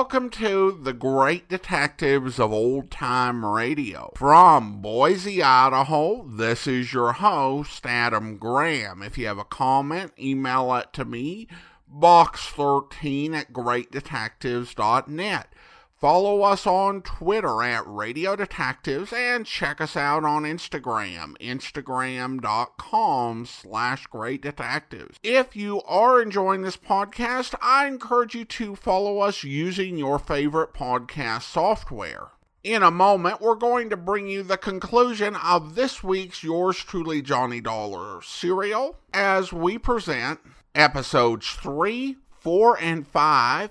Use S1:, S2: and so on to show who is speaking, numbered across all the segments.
S1: welcome to the Great Detectives of Old Time Radio. From Boise, Idaho, this is your host, Adam Graham. If you have a comment, email it to me, box13@greatdetectives.net. Follow us on Twitter at Radio Detectives and check us out on Instagram, instagram.com/greatdetectives. If you are enjoying this podcast, I encourage you to follow us using your favorite podcast software. In a moment, we're going to bring you the conclusion of this week's Yours Truly Johnny Dollar serial as we present episodes 3, 4, and 5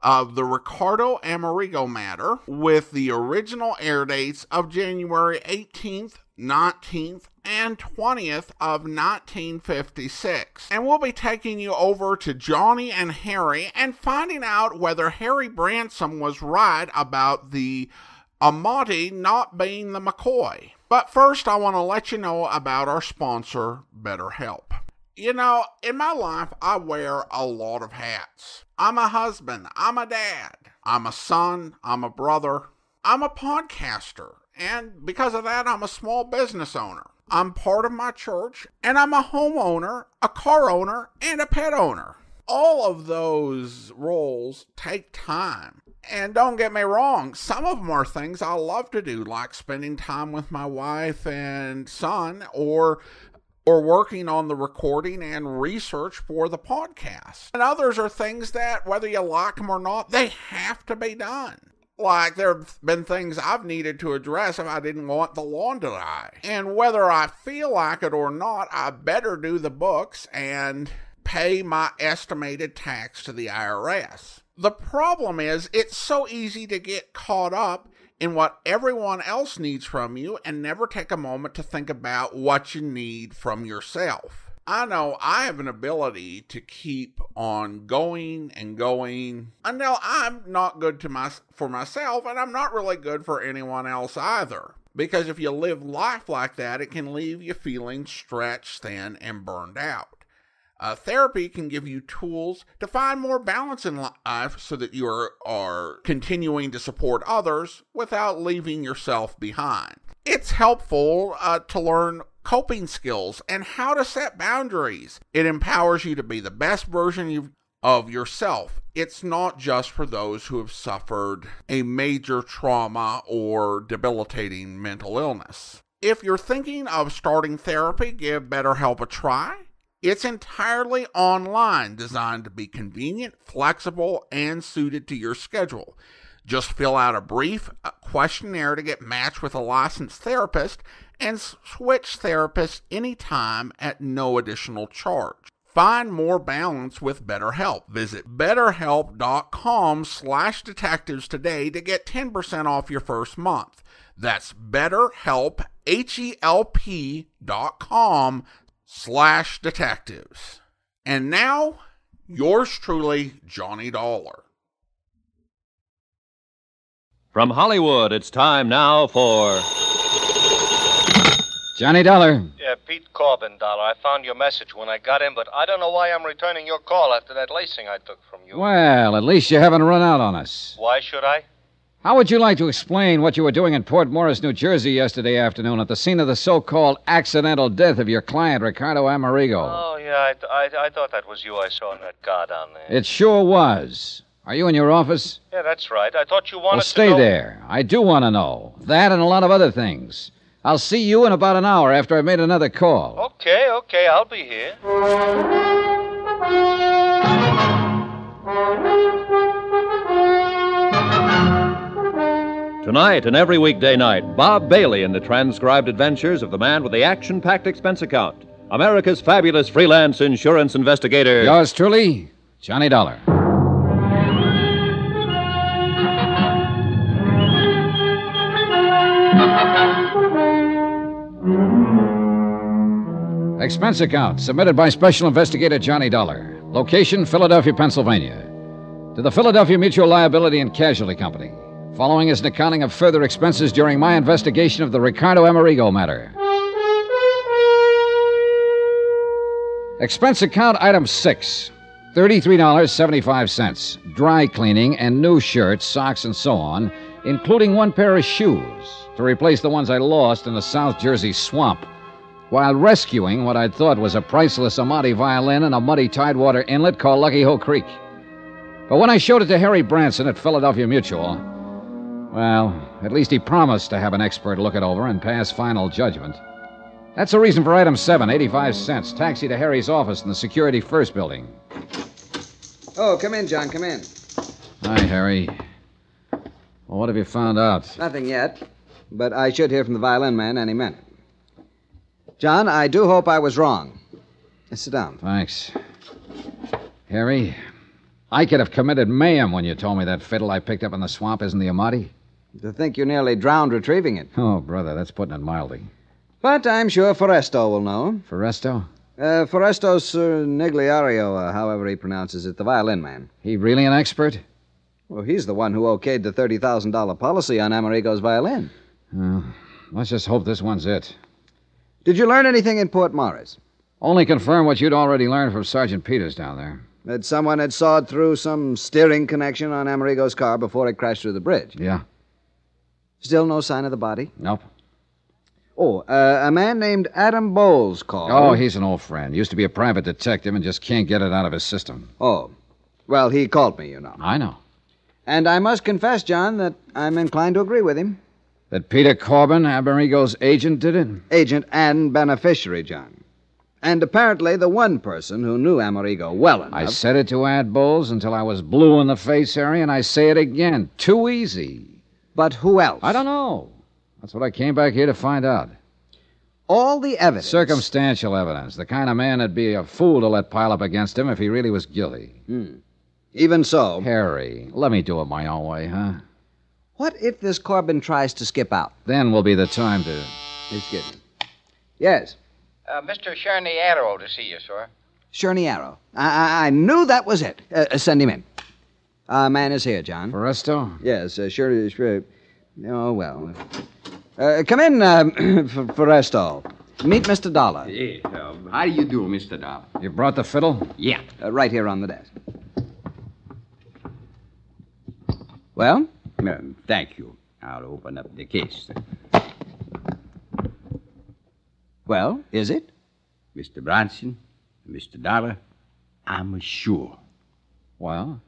S1: of the Ricardo Amerigo matter with the original air dates of January 18th, 19th, and 20th of 1956. And we'll be taking you over to Johnny and Harry and finding out whether Harry Branson was right about the Amati not being the McCoy. But first, I want to let you know about our sponsor, BetterHelp. You know, in my life, I wear a lot of hats. I'm a husband, I'm a dad, I'm a son, I'm a brother, I'm a podcaster, and because of that, I'm a small business owner. I'm part of my church, and I'm a homeowner, a car owner, and a pet owner. All of those roles take time. And don't get me wrong, some of them are things I love to do, like spending time with my wife and son, or working on the recording and research for the podcast. And others are things that, whether you like them or not, they have to be done. Like, there have been things I've needed to address if I didn't want the lawn to die. And whether I feel like it or not, I better do the books and pay my estimated tax to the IRS. The problem is, it's so easy to get caught up in what everyone else needs from you and never take a moment to think about what you need from yourself. I know I have an ability to keep on going and going until I'm not good for myself, and I'm not really good for anyone else either. Because if you live life like that, it can leave you feeling stretched thin and burned out. Therapy can give you tools to find more balance in life so that you are continuing to support others without leaving yourself behind. It's helpful to learn coping skills and how to set boundaries. It empowers you to be the best version of yourself. It's not just for those who have suffered a major trauma or debilitating mental illness. If you're thinking of starting therapy, give BetterHelp a try. It's entirely online, designed to be convenient, flexible, and suited to your schedule. Just fill out a brief questionnaire to get matched with a licensed therapist and switch therapists anytime at no additional charge. Find more balance with BetterHelp. Visit BetterHelp.com/detectives today to get 10% off your first month. That's BetterHelp, HELP.com/detectives. And now, yours truly, Johnny Dollar.
S2: From Hollywood, it's time now for
S3: Johnny Dollar.
S4: Yeah, Pete Corbin, Dollar. I found your message when I got in, but I don't know why I'm returning your call after that lacing I took from you.
S3: Well, at least you haven't run out on us.
S4: Why should I?
S3: How would you like to explain what you were doing in Port Morris, New Jersey yesterday afternoon at the scene of the so-called accidental death of your client, Ricardo Amerigo?
S4: Oh, yeah, I thought that was you I saw in that car down there.
S3: It sure was. Are you in your office?
S4: Yeah, that's right. I thought you wanted
S3: to stay
S4: know...
S3: there. I do want to know. That and a lot of other things. I'll see you in about an hour after I've made another call.
S4: Okay, I'll be here.
S2: Tonight and every weekday night, Bob Bailey in the transcribed adventures of the man with the action-packed expense account, America's fabulous freelance insurance investigator.
S3: Yours truly, Johnny Dollar. Expense account submitted by Special Investigator Johnny Dollar. Location, Philadelphia, Pennsylvania. To the Philadelphia Mutual Liability and Casualty Company. Following is an accounting of further expenses during my investigation of the Ricardo Amerigo matter. Expense account item 6. $33.75. Dry cleaning and new shirts, socks, and so on, including one pair of shoes to replace the ones I lost in the South Jersey swamp, while rescuing what I'd thought was a priceless Amati violin in a muddy tidewater inlet called Lucky Hoe Creek. But when I showed it to Harry Branson at Philadelphia Mutual, well, at least he promised to have an expert look it over and pass final judgment. That's the reason for item 7, 85 cents. Taxi to Harry's office in the Security First building.
S5: Oh, come in, John, come in.
S3: Hi, Harry. Well, what have you found out?
S5: Nothing yet, but I should hear from the violin man any minute. John, I do hope I was wrong. Sit down.
S3: Thanks. Harry, I could have committed mayhem when you told me that fiddle I picked up in the swamp isn't the Amati.
S5: To think you nearly drowned retrieving it.
S3: Oh, brother, that's putting it mildly.
S5: But I'm sure Forresto will know.
S3: Forresto?
S5: Forresto Nigliario, however he pronounces it, the violin man.
S3: He really an expert?
S5: Well, he's the one who okayed the $30,000 policy on Amerigo's violin.
S3: Let's just hope this one's it.
S5: Did you learn anything in Port Morris?
S3: Only confirm what you'd already learned from Sergeant Peters down there.
S5: That someone had sawed through some steering connection on Amerigo's car before it crashed through the bridge.
S3: Yeah.
S5: Still no sign of the body?
S3: Nope.
S5: Oh, a man named Adam Bowles called.
S3: Oh, he's an old friend. Used to be a private detective and just can't get it out of his system.
S5: Oh. Well, he called me, you know.
S3: I know.
S5: And I must confess, John, that I'm inclined to agree with him.
S3: That Peter Corbin, Amerigo's agent, did it?
S5: Agent and beneficiary, John. And apparently the one person who knew Amerigo well enough.
S3: I said it to Ad Bowles until I was blue in the face, Harry, and I say it again. Too easy.
S5: But who else?
S3: I don't know. That's what I came back here to find out.
S5: All the evidence.
S3: Circumstantial evidence. The kind of man that'd be a fool to let pile up against him if he really was guilty.
S5: Even so.
S3: Harry, let me do it my own way, huh?
S5: What if this Corbin tries to skip out?
S3: Then will be the time to...
S5: Excuse me. Yes.
S6: Mr. Charniero to see you, sir.
S5: Charniero. I knew that was it. Send him in. Man is here, John.
S3: Forresto?
S5: Yes, sure. Oh, well. Come in, Forresto. Meet Mr. Dollar.
S7: Yes, how do you do, Mr. Dollar?
S3: You brought the fiddle?
S7: Yeah.
S5: Right here on the desk. Well?
S7: Thank you. I'll open up the case.
S5: Well, is it?
S7: Mr. Branson, Mr. Dollar, I'm sure.
S3: Well,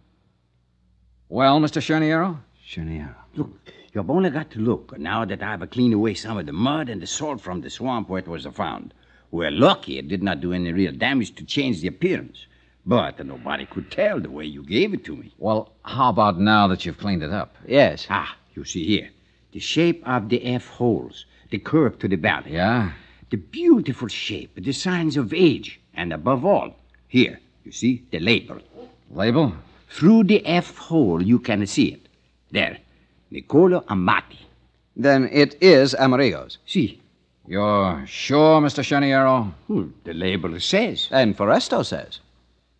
S3: Mr. Charniero?
S5: Charniero.
S7: Look, you've only got to look now that I've cleaned away some of the mud and the salt from the swamp where it was found. We're lucky it did not do any real damage to change the appearance. But nobody could tell the way you gave it to me.
S3: Well, how about now that you've cleaned it up?
S5: Yes.
S7: You see here. The shape of the F holes, the curve to the belly.
S3: Yeah?
S7: The beautiful shape, the signs of age, and above all, here, you see, the label.
S3: Label?
S7: Through the F hole, you can see it. There, Niccolo Amati.
S5: Then it is Amerigo's.
S7: See?
S3: You're sure, Mr. Charniero?
S7: The label says.
S5: And Forresto says.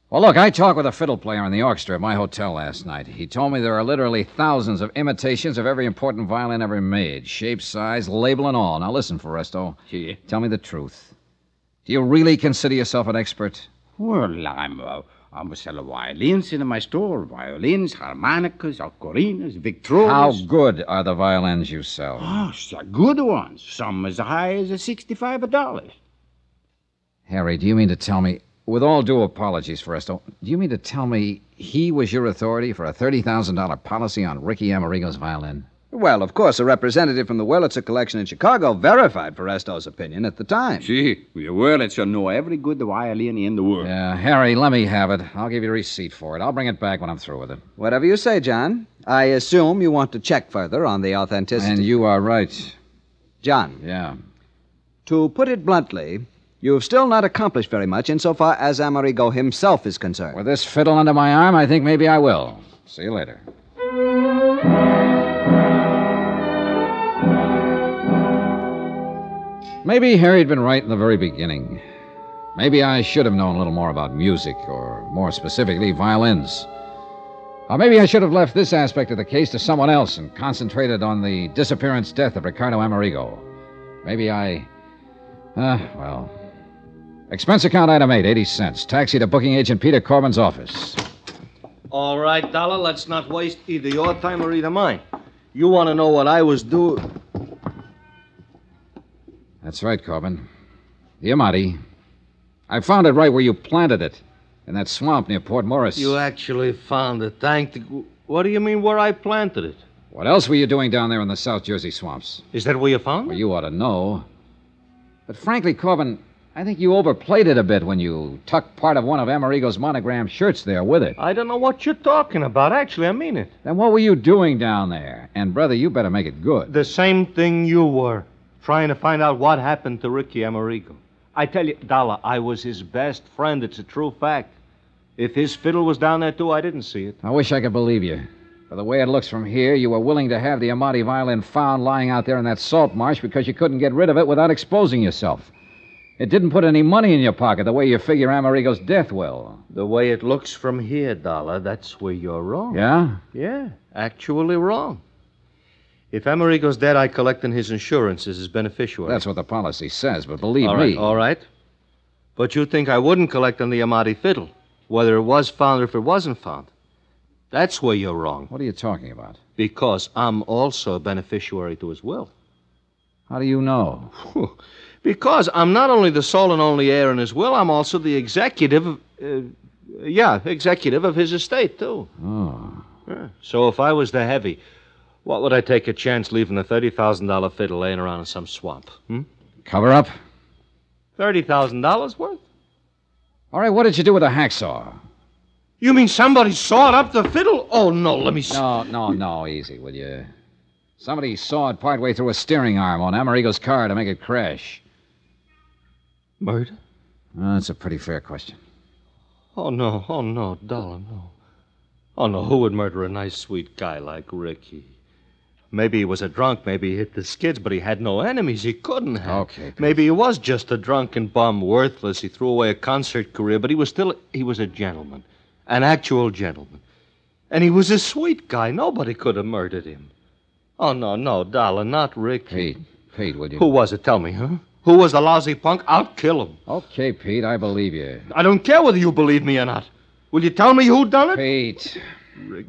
S3: Well, look, I talked with a fiddle player in the orchestra at my hotel last night. He told me there are literally thousands of imitations of every important violin ever made. Shape, size, label, and all. Now listen, Forresto.
S7: See?
S3: Tell me the truth. Do you really consider yourself an expert?
S7: Well, I'm a seller of violins in my store. Violins, harmonicas, ocarinas, victrolas.
S3: How good are the violins you sell?
S7: Oh, good ones. Some as high as $65.
S3: Harry, do you mean to tell me... With all due apologies, Forresto, do you mean to tell me he was your authority for a $30,000 policy on Ricky Amerigo's violin?
S5: Well, of course, a representative from the Wurlitzer collection in Chicago verified Forresto's opinion at the time.
S7: See, the Wurlitzer know every good violin in the world.
S3: Yeah, Harry, let me have it. I'll give you a receipt for it. I'll bring it back when I'm through with it.
S5: Whatever you say, John. I assume you want to check further on the authenticity.
S3: And you are right.
S5: John.
S3: Yeah.
S5: To put it bluntly... You've still not accomplished very much insofar as Amerigo himself is concerned.
S3: With this fiddle under my arm, I think maybe I will. See you later. Maybe Harry'd been right in the very beginning. Maybe I should have known a little more about music, or more specifically, violins. Or maybe I should have left this aspect of the case to someone else and concentrated on the disappearance death of Ricardo Amerigo. Maybe I... well... Expense account item 8, 80 cents. Taxi to booking agent Peter Corbin's office.
S4: All right, Dollar, let's not waste either your time or either mine. You want to know what I was doing?
S3: That's right, Corbin. The Amati. I found it right where you planted it. In that swamp near Port Morris.
S4: You actually found it. What do you mean where I planted it?
S3: What else were you doing down there in the South Jersey swamps?
S4: Is that where you found it?
S3: Well, you ought to know. But frankly, Corbin, I think you overplayed it a bit when you tucked part of one of Amerigo's monogram shirts there with it.
S4: I don't know what you're talking about. Actually, I mean it.
S3: Then what were you doing down there? And, brother, you better make it good.
S4: The same thing you were. Trying to find out what happened to Ricky Amerigo. I tell you, Dollar, I was his best friend. It's a true fact. If his fiddle was down there, too, I didn't see it.
S3: I wish I could believe you. For the way it looks from here, you were willing to have the Amati violin found lying out there in that salt marsh because you couldn't get rid of it without exposing yourself. It didn't put any money in your pocket the way you figure Amerigo's death will.
S4: The way it looks from here, Dollar, that's where you're wrong.
S3: Yeah?
S4: Yeah, actually wrong. If Amerigo's dead, I collect on his insurance as his beneficiary.
S3: That's what the policy says, but believe
S4: me. All right. But you think I wouldn't collect on the Amati fiddle, whether it was found or if it wasn't found. That's where you're wrong.
S3: What are you talking about?
S4: Because I'm also a beneficiary to his will.
S3: How do you know?
S4: Because I'm not only the sole and only heir in his will, I'm also the executive of his estate, too.
S3: Oh.
S4: Yeah. So if I was the heavy, what would I take a chance leaving a $30,000 fiddle laying around in some swamp?
S3: Cover up?
S4: $30,000 worth?
S3: All right, what did you do with the hacksaw?
S4: You mean somebody sawed up the fiddle? Oh, no, let me see.
S3: No, easy, will you? Somebody sawed partway through a steering arm on Amerigo's car to make it crash.
S4: Murder?
S3: That's a pretty fair question.
S4: Oh, no, Dollar, no. Oh, no, who would murder a nice, sweet guy like Ricky? Maybe he was a drunk, maybe he hit the skids, but he had no enemies. He couldn't have.
S3: Okay. Pete.
S4: Maybe he was just a drunken bum, worthless. He threw away a concert career, but he was a gentleman. An actual gentleman. And he was a sweet guy. Nobody could have murdered him. Oh, no, Dollar, not Ricky.
S3: Pete, would you?
S4: Who was it? Tell me, huh? Who was the lousy punk? I'll kill him.
S3: Okay, Pete, I believe you.
S4: I don't care whether you believe me or not. Will you tell me who done it?
S3: Pete.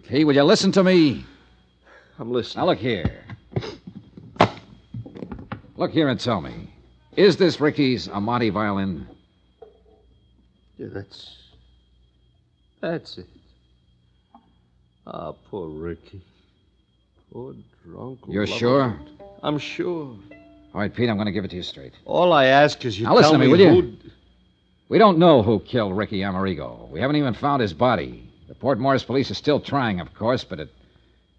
S3: Pete, will you listen to me?
S4: I'm listening.
S3: Now, look here. Look here and tell me. Is this Ricky's Amati violin?
S4: Yeah, that's it. Ah, poor Ricky. Poor drunk.
S3: You're sure?
S4: I'm sure.
S3: All right, Pete, I'm going to give it to you straight.
S4: All I ask is you
S3: now, listen
S4: tell
S3: to me,
S4: me
S3: will
S4: who...
S3: you? We don't know who killed Ricky Amerigo. We haven't even found his body. The Port Morris police are still trying, of course, but it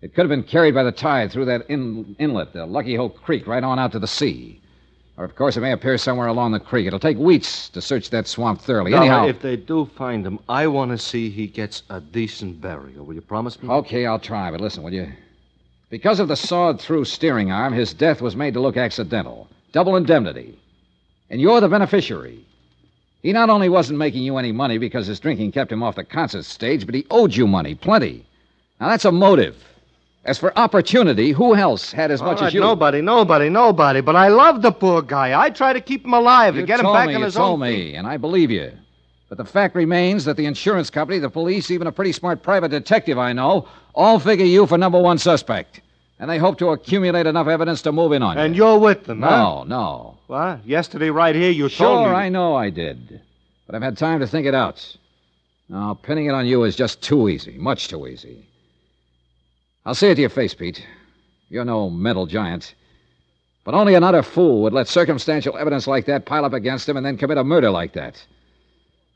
S3: could have been carried by the tide through that inlet, the Lucky Hole Creek, right on out to the sea. Or, of course, it may appear somewhere along the creek. It'll take weeks to search that swamp thoroughly. Anyhow,
S4: if they do find him, I want to see he gets a decent burial. Will you promise me?
S3: Okay, I'll try, but listen, will you? Because of the sawed-through steering arm, his death was made to look accidental. Double indemnity. And you're the beneficiary. He not only wasn't making you any money because his drinking kept him off the concert stage, but he owed you money, plenty. Now, that's a motive. As for opportunity, who else had as much as you?
S4: Nobody. But I love the poor guy. I try to keep him alive to get him back on his own feet.
S3: You told me, and I believe you. But the fact remains that the insurance company, the police, even a pretty smart private detective I know, all figure you for number one suspect. And they hope to accumulate enough evidence to move in on you.
S4: And you're with them, huh?
S3: No.
S4: What? Yesterday right here you told me...
S3: Sure, I know I did. But I've had time to think it out. Now, pinning it on you is just too easy. Much too easy. I'll say it to your face, Pete. You're no mental giant. But only an utter fool would let circumstantial evidence like that pile up against him and then commit a murder like that.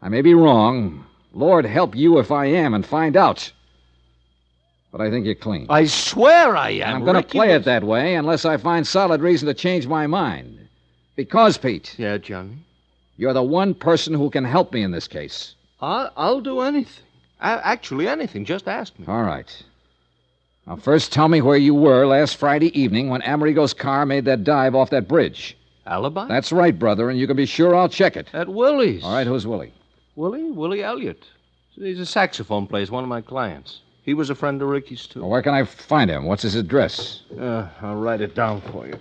S3: I may be wrong. Lord help you if I am and find out. But I think you're clean.
S4: I swear I am.
S3: And I'm going to play it that way unless I find solid reason to change my mind. Because, Pete.
S4: Yeah, Johnny?
S3: You're the one person who can help me in this case.
S4: I'll do anything. Actually, anything. Just ask me.
S3: All right. Now, first tell me where you were last Friday evening when Amerigo's car made that dive off that bridge.
S4: Alibi?
S3: That's right, brother, and you can be sure I'll check it.
S4: At Willie's.
S3: All right, who's Willie?
S4: Willie Elliott. He's a saxophone player. He's one of my clients. He was a friend of Ricky's, too.
S3: Well, where can I find him? What's his address?
S4: I'll write it down for you.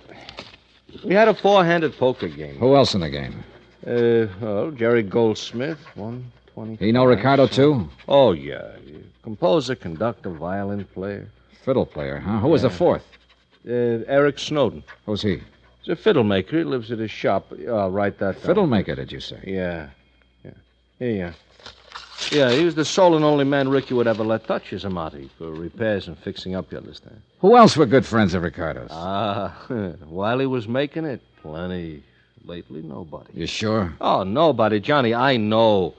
S4: We had a four-handed poker game.
S3: Who else in the game?
S4: Jerry Goldsmith, 120.
S3: You know Ricardo, too?
S4: Oh, yeah. Composer, conductor, violin player.
S3: Fiddle player, huh? Who was the fourth?
S4: Eric Snowden.
S3: Who's he?
S4: He's a fiddle maker. He lives at his shop. I'll write that down.
S3: Fiddle maker, did you say?
S4: Yeah. Yeah, he was the sole and only man Ricky would ever let touch his amati for repairs and fixing up, you understand?
S3: Who else were good friends of Ricardo's?
S4: While he was making it, plenty. Lately, nobody.
S3: You sure?
S4: Oh, nobody, Johnny, I know.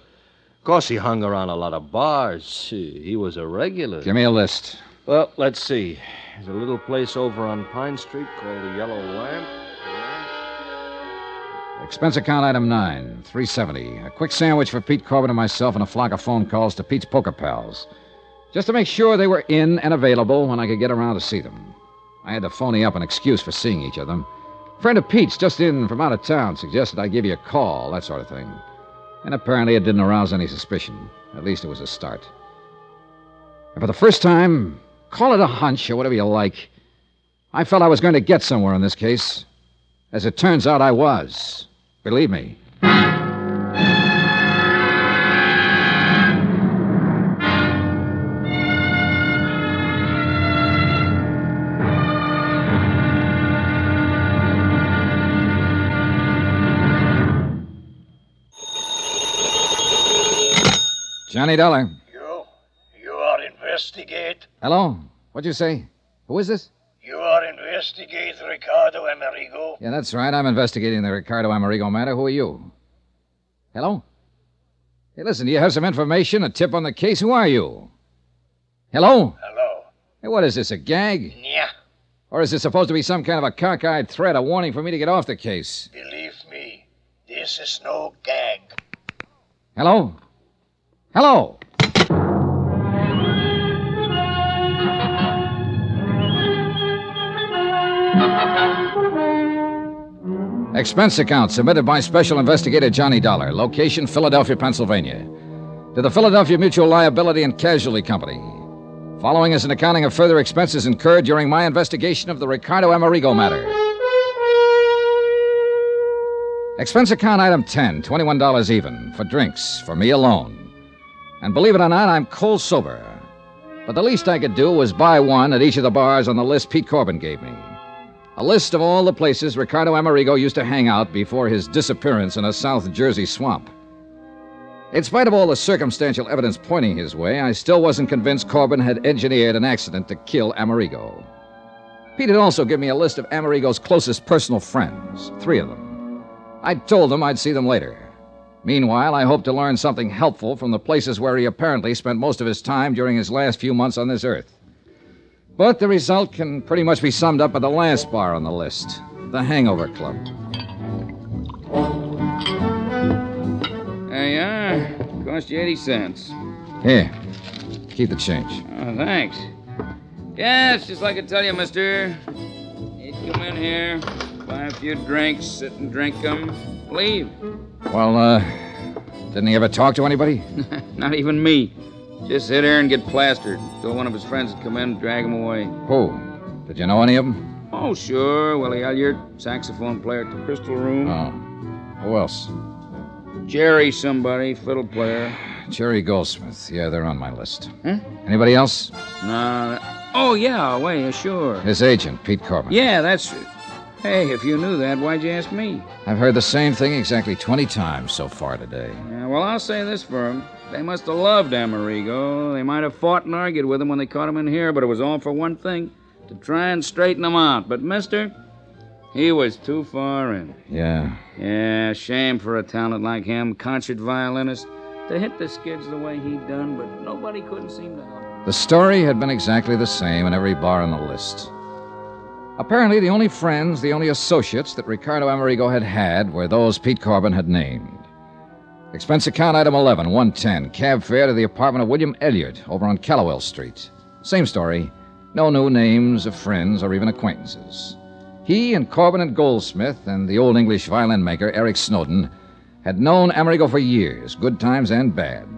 S4: Of course, he hung around a lot of bars. He was a regular.
S3: Give me a list.
S4: Well, let's see. There's a little place over on Pine Street called the Yellow Lamp.
S3: Expense account item 9, $370. A quick sandwich for Pete Corbin and myself and a flock of phone calls to Pete's poker pals. Just to make sure they were in and available when I could get around to see them. I had to phony up an excuse for seeing each of them. A friend of Pete's, just in from out of town, suggested I give you a call, that sort of thing. And apparently it didn't arouse any suspicion. At least it was a start. And for the first time, call it a hunch or whatever you like, I felt I was going to get somewhere in this case. As it turns out, I was. Believe me. Johnny Dollar.
S8: You are investigate?
S3: Hello? What'd you say? Who is this?
S8: You are investigate Ricardo Amerigo?
S3: Yeah, that's right. I'm investigating the Ricardo Amerigo matter. Who are you? Hello? Hey, listen, do you have some information, a tip on the case? Who are you? Hello?
S8: Hello.
S3: Hey, what is this, a gag?
S8: Yeah.
S3: Or is it supposed to be some kind of a cockeyed threat, a warning for me to get off the case?
S8: Believe me, this is no gag.
S3: Hello? Hello? Expense account submitted by Special Investigator Johnny Dollar. Location, Philadelphia, Pennsylvania. To the Philadelphia Mutual Liability and Casualty Company. Following is an accounting of further expenses incurred during my investigation of the Ricardo Amerigo matter. Expense account item 10, $21 even, for drinks, for me alone. And believe it or not, I'm cold sober. But the least I could do was buy one at each of the bars on the list Pete Corbin gave me. A list of all the places Ricardo Amerigo used to hang out before his disappearance in a South Jersey swamp. In spite of all the circumstantial evidence pointing his way, I still wasn't convinced Corbin had engineered an accident to kill Amerigo. Pete had also given me a list of Amerigo's closest personal friends, 3 of them. I'd told them I'd see them later. Meanwhile, I hoped to learn something helpful from the places where he apparently spent most of his time during his last few months on this earth. But the result can pretty much be summed up at the last bar on the list, the Hangover Club.
S9: There you are. Cost you 80 cents.
S3: Here, keep the change.
S9: Oh, thanks. Yeah, it's just like I tell you, mister. You come in here, buy a few drinks, sit and drink them, leave.
S3: Well, didn't he ever talk to anybody?
S9: Not even me. Just sit here and get plastered. Till one of his friends would come in and drag him away.
S3: Who? Did you know any of them?
S9: Oh, sure. Willie Elliott, saxophone player at the Crystal Room.
S3: Oh. Who else?
S9: Jerry somebody, fiddle player.
S3: Jerry Goldsmith. Yeah, they're on my list.
S9: Huh?
S3: Anybody else?
S9: No. Oh, yeah, wait, sure.
S3: His agent, Pete Corbin.
S9: Yeah, that's... Hey, if you knew that, why'd you ask me?
S3: I've heard the same thing exactly 20 times so far today.
S9: Yeah, well, I'll say this for him. They must have loved Amerigo. They might have fought and argued with him when they caught him in here, but it was all for one thing, to try and straighten him out. But, mister, he was too far in.
S3: Yeah.
S9: Yeah, shame for a talent like him, concert violinist, to hit the skids the way he'd done, but nobody couldn't seem to help him.
S3: The story had been exactly the same in every bar on the list. Apparently, the only friends, the only associates that Ricardo Amerigo had were those Pete Corbin had named. Expense account item 11, 110, cab fare to the apartment of William Elliott over on Callowell Street. Same story. No new names of friends or even acquaintances. He and Corbin and Goldsmith and the old English violin maker, Eric Snowden, had known Amerigo for years, good times and bad.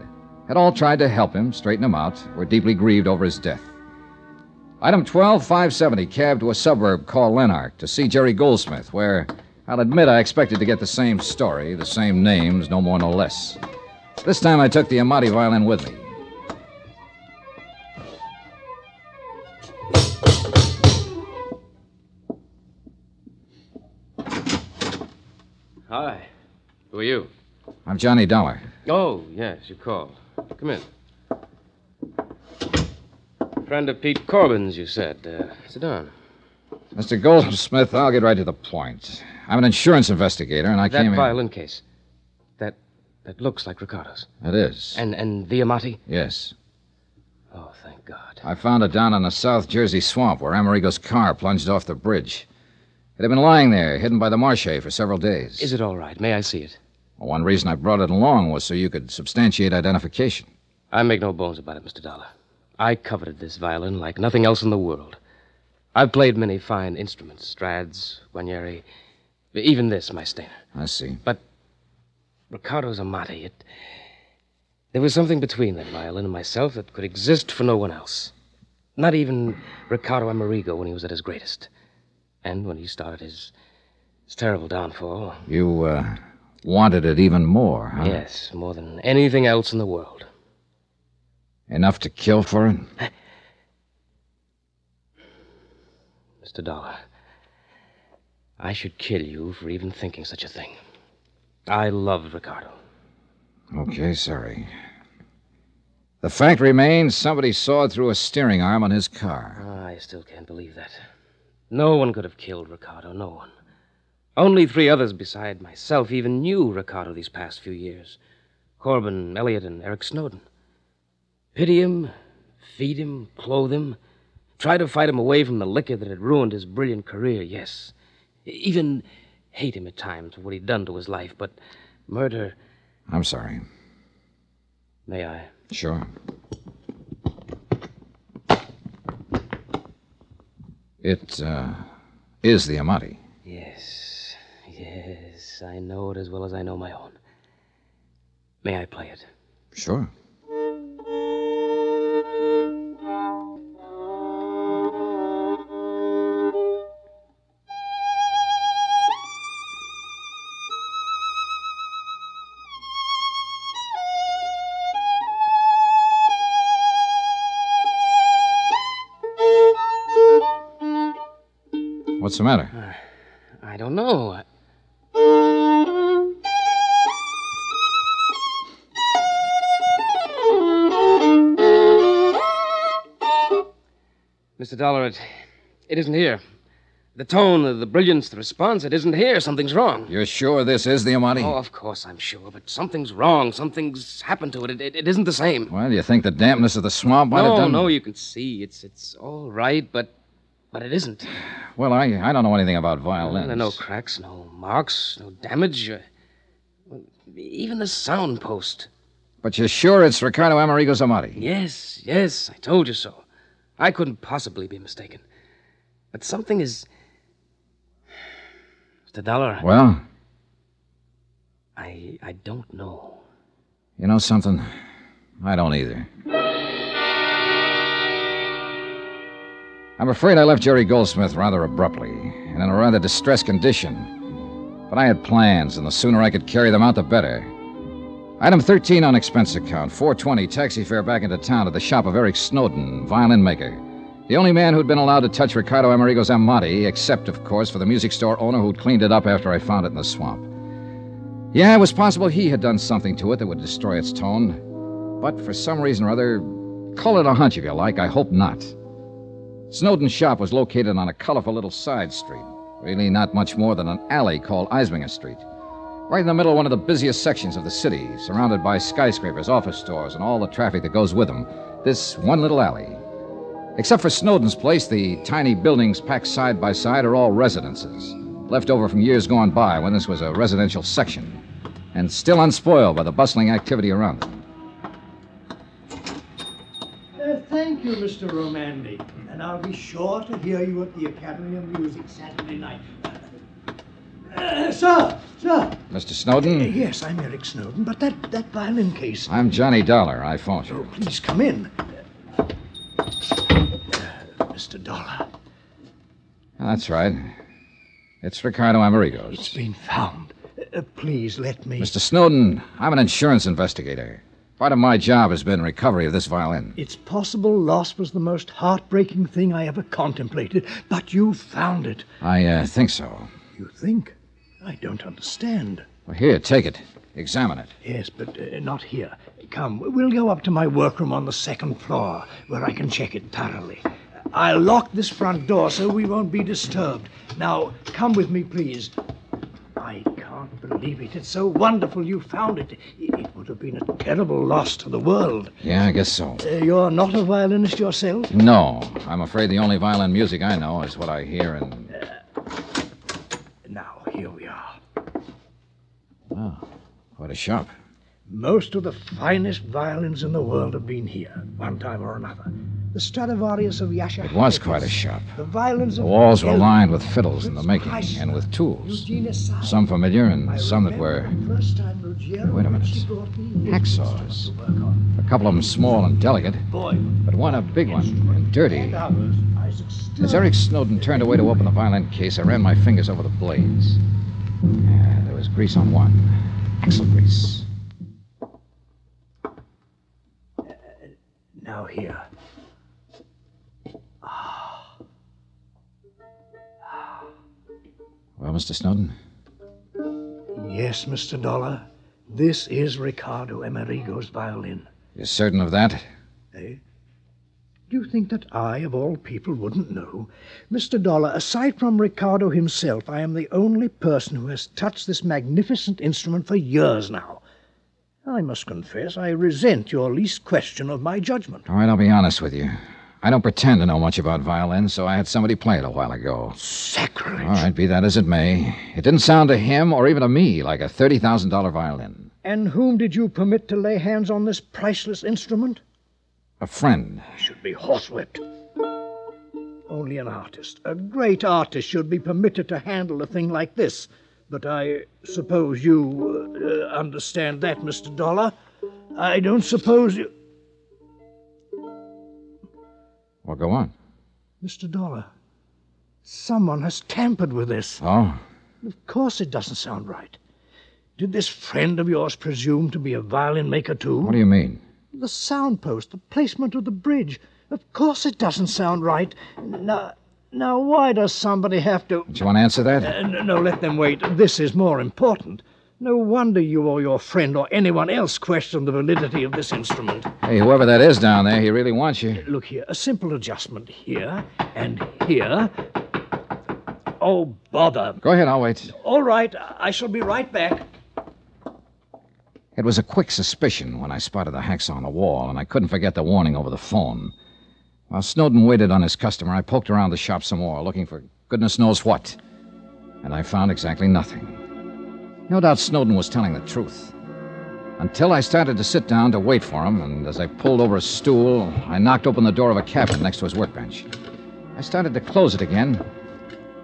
S3: Had all tried to help him, straighten him out, were deeply grieved over his death. Item 12, 570, cab to a suburb called Lanark to see Jerry Goldsmith, where I'll admit I expected to get the same story, the same names, no more, no less. This time I took the Amati violin with me.
S10: Hi. Who are you?
S3: I'm Johnny Dollar.
S10: Oh, yes, you called. Come in. Friend of Pete Corbin's, you said. Sit down.
S3: Mr. Goldsmith, I'll get right to the point. I'm an insurance investigator, and I came
S10: That
S3: here...
S10: violin case. That looks like Ricardo's.
S3: It is.
S10: And the Amati?
S3: Yes.
S10: Oh, thank God.
S3: I found it down in a South Jersey swamp where Amerigo's car plunged off the bridge. It had been lying there, hidden by the marshe for several days.
S10: Is it all right? May I see it?
S3: Well, one reason I brought it along was so you could substantiate identification.
S10: I make no bones about it, Mr. Dollar. I coveted this violin like nothing else in the world. I've played many fine instruments, Strads, Guarnieri, even this, my Stainer.
S3: I see.
S10: But Ricardo's Amati, there was something between that violin and myself that could exist for no one else. Not even Ricardo Amerigo when he was at his greatest. And when he started his terrible downfall.
S3: You, wanted it even more, huh?
S10: Yes, more than anything else in the world.
S3: Enough to kill for it?
S10: Mr. Dollar, I should kill you for even thinking such a thing. I loved Ricardo.
S3: Okay, sorry. The fact remains somebody sawed through a steering arm on his car.
S10: I still can't believe that. No one could have killed Ricardo, no one. Only 3 others beside myself even knew Ricardo these past few years. Corbin, Elliott, and Eric Snowden. Pity him, feed him, clothe him, try to fight him away from the liquor that had ruined his brilliant career, yes. Even hate him at times for what he'd done to his life, but murder...
S3: I'm sorry.
S10: May I?
S3: Sure. It, is the Amati.
S10: Yes, I know it as well as I know my own. May I play it?
S3: Sure. What's the matter?
S10: I don't know. Mr. Dollar, it isn't here. The tone, the brilliance, the response, it isn't here. Something's wrong.
S3: You're sure this is the Amati?
S10: Oh, of course I'm sure, but something's wrong. Something's happened to it. It isn't the same.
S3: Well, you think the dampness of the swamp might have done...
S10: No, you can see. It's all right, but it isn't.
S3: Well, I don't know anything about violins.
S10: There are no cracks, no marks, no damage. Even the sound post.
S3: But you're sure it's Ricardo Amerigo's Amati?
S10: Yes, I told you so. I couldn't possibly be mistaken. But something is... Mr. Dollar...
S3: Well?
S10: I don't know.
S3: You know something? I don't either. I'm afraid I left Jerry Goldsmith rather abruptly and in a rather distressed condition. But I had plans, and the sooner I could carry them out, the better. Item 13 on expense account, $420 taxi fare back into town to the shop of Eric Snowden, violin maker. The only man who'd been allowed to touch Ricardo Amerigo's Amati, except, of course, for the music store owner who'd cleaned it up after I found it in the swamp. Yeah, it was possible he had done something to it that would destroy its tone. But for some reason or other, call it a hunch if you like, I hope not. Snowden's shop was located on a colorful little side street. Really not much more than an alley called Eisminger Street. Right in the middle of one of the busiest sections of the city, surrounded by skyscrapers, office stores, and all the traffic that goes with them. This one little alley. Except for Snowden's place, the tiny buildings packed side by side are all residences, left over from years gone by when this was a residential section, and still unspoiled by the bustling activity around it.
S11: Thank you, Mr. Romandi. And I'll be sure to hear you at the Academy of Music Saturday night. Sir!
S3: Mr. Snowden?
S11: Yes, I'm Eric Snowden, but that violin case...
S3: I'm Johnny Dollar. I phoned you.
S11: Oh, please come in. Mr. Dollar.
S3: That's right. It's Ricardo Amerigo's.
S11: It's been found. Please let me...
S3: Mr. Snowden, I'm an insurance investigator. Part of my job has been recovery of this violin.
S11: It's possible loss was the most heartbreaking thing I ever contemplated, but you found it.
S3: I think so.
S11: You think? I don't understand.
S3: Well, here, take it. Examine it.
S11: Yes, but not here. Come, we'll go up to my workroom on the second floor, where I can check it thoroughly. I'll lock this front door so we won't be disturbed. Now, come with me, please. I can't believe it. It's so wonderful you found it. It would have been a terrible loss to the world.
S3: Yeah, I guess so.
S11: You're not a violinist yourself?
S3: No. I'm afraid the only violin music I know is what I hear in...
S11: Now, here we are.
S3: Oh, quite a shop.
S11: Most of the finest violins in the world have been here, one time or another. The Stradivarius of Yasha.
S3: It was quite a shop.
S11: The violins
S3: The
S11: of
S3: walls were
S11: Elvis,
S3: lined with fiddles in the making,
S11: Chrysler,
S3: and with tools.
S11: Eugene Asai.
S3: Some familiar and some that were...
S11: First time Ruggiero
S3: Wait a minute.
S11: actually brought me his
S3: Hacksaws.
S11: instrument to work on.
S3: A couple of them small and delicate,
S11: Boy,
S3: but one a big one and dirty.
S11: and others, Isaac Stern.
S3: As Eric Snowden turned away to open the violin case, I ran my fingers over the blades. Yeah, there was grease on one. Axle grease.
S11: Now here.
S3: Well, Mr. Snowden?
S11: Yes, Mr. Dollar. This is Ricardo Amerigo's violin.
S3: You're certain of that?
S11: Eh? Do you think that I, of all people, wouldn't know? Mr. Dollar, aside from Ricardo himself, I am the only person who has touched this magnificent instrument for years now. I must confess I resent your least question of my judgment.
S3: All right, I'll be honest with you. I don't pretend to know much about violins, so I had somebody play it a while ago.
S11: Sacrilege!
S3: All right, be that as it may. It didn't sound to him, or even to me, like a $30,000 violin.
S11: And whom did you permit to lay hands on this priceless instrument?
S3: A friend.
S11: He should be horsewhipped. Only an artist, a great artist, should be permitted to handle a thing like this. But I suppose you understand that, Mr. Dollar. I don't suppose you...
S3: Well, go on.
S11: Mr. Dollar, someone has tampered with this.
S3: Oh?
S11: Of course it doesn't sound right. Did this friend of yours presume to be a violin maker, too?
S3: What do you mean?
S11: The sound post, the placement of the bridge. Of course it doesn't sound right. Now, why does somebody have to...
S3: Do you want to answer that?
S11: No, let them wait. This is more important. No wonder you or your friend or anyone else questioned the validity of this instrument.
S3: Hey, whoever that is down there, he really wants you.
S11: Look here, a simple adjustment here and here. Oh, bother.
S3: Go ahead, I'll wait.
S11: All right, I shall be right back.
S3: It was a quick suspicion when I spotted the hacksaw on the wall, and I couldn't forget the warning over the phone. While Snowden waited on his customer, I poked around the shop some more, looking for goodness knows what. And I found exactly nothing. No doubt Snowden was telling the truth. Until I started to sit down to wait for him, and as I pulled over a stool, I knocked open the door of a cabinet next to his workbench. I started to close it again,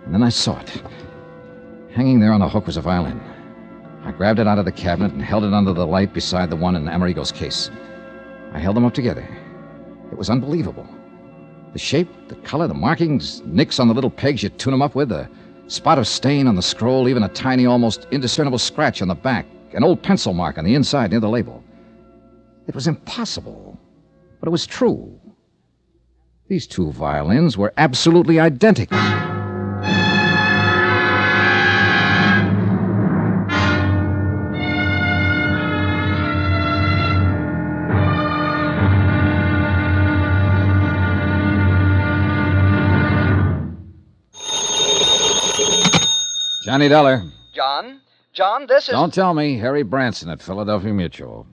S3: and then I saw it. Hanging there on a hook was a violin. I grabbed it out of the cabinet and held it under the light beside the one in Amerigo's case. I held them up together. It was unbelievable. The shape, the color, the markings, nicks on the little pegs you tune them up with, the spot of stain on the scroll, even a tiny, almost indiscernible scratch on the back, an old pencil mark on the inside near the label. It was impossible, but it was true. These two violins were absolutely identical. Johnny Dollar.
S5: John, this is...
S3: Don't tell me. Harry Branson at Philadelphia Mutual.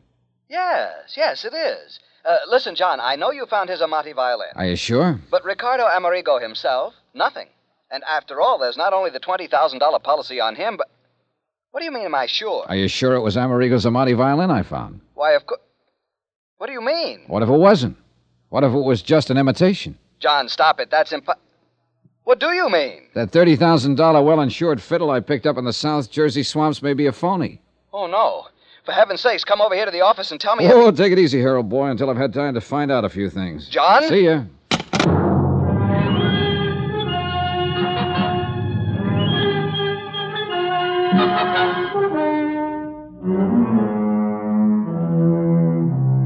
S5: Yes, it is. Listen, John, I know you found his Amati violin.
S3: Are you sure?
S5: But Ricardo Amerigo himself, nothing. And after all, there's not only the $20,000 policy on him, but... What do you mean, am I sure?
S3: Are you sure it was Amerigo's Amati violin I found?
S5: Why, of course... What do you mean?
S3: What if it wasn't? What if it was just an imitation?
S5: John, stop it. That's What do you mean?
S3: That $30,000 well-insured fiddle I picked up in the South Jersey swamps may be a phony.
S5: Oh, no. For heaven's sakes, come over here to the office and tell me...
S3: Oh, take it easy, Harold boy, until I've had time to find out a few things.
S5: John?
S3: See ya.